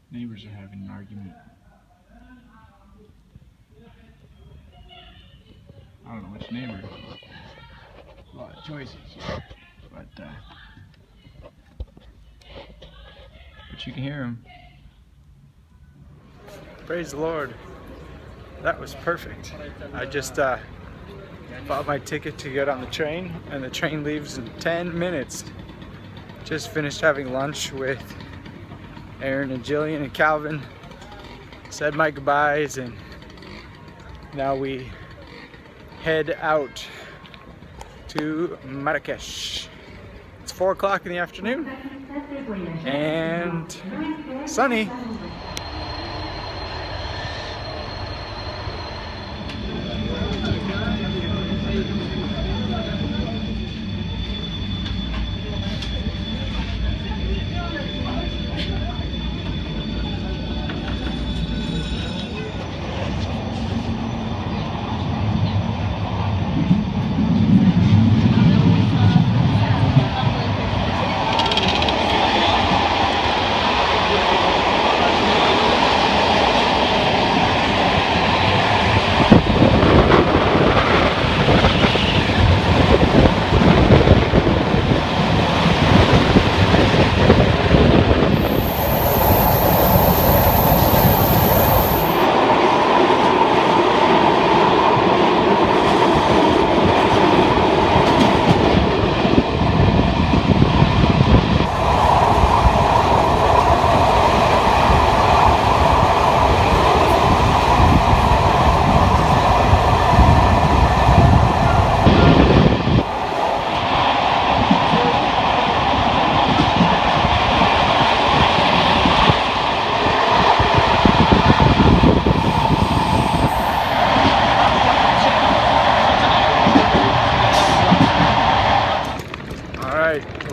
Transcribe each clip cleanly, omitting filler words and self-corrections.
Neighbors are having an argument. I don't know which neighbor. A lot of choices, but you can hear them. Praise the Lord. That was perfect. I just bought my ticket to get on the train, and the train leaves in 10 minutes. Just finished having lunch with Aaron and Jillian and Calvin. Said my goodbyes, and now we head out to Marrakesh. It's 4 o'clock in the afternoon and sunny.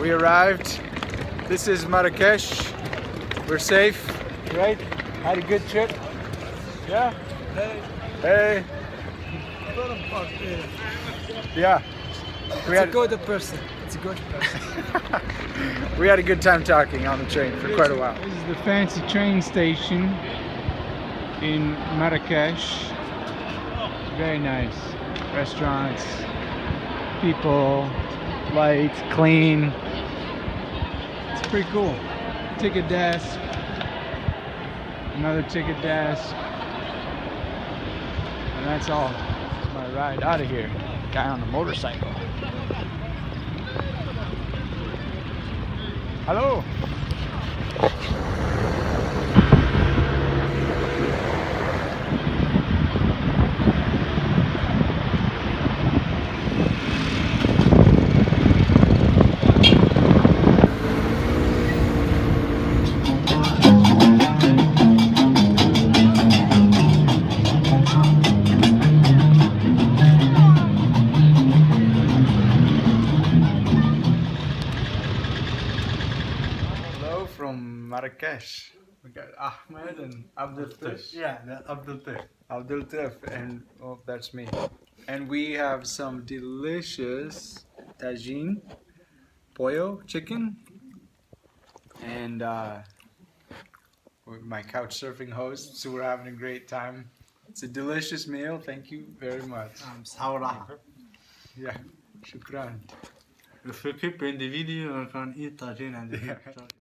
We arrived. This is Marrakesh. We're safe, right? Had a good trip. Yeah? Hey. Yeah. It's a good person. It's a good person. We had a good time talking on the train for quite a while. This is the fancy train station in Marrakesh. Very nice. Restaurants, people, lights, clean. It's pretty cool. Ticket desk. Another ticket desk. And that's all. That's my ride out of here. Guy on the motorcycle. Hello. From Marrakesh. We got Ahmed and Abdul Tif. Yeah, Abdul Tif. Abdul Tif, and oh, that's me. And we have some delicious tagine, pollo, chicken, and with my couch surfing host. So we're having a great time. It's a delicious meal. Thank you very much. Saura. Yeah, shukran. We keep in the video and can eat tagine and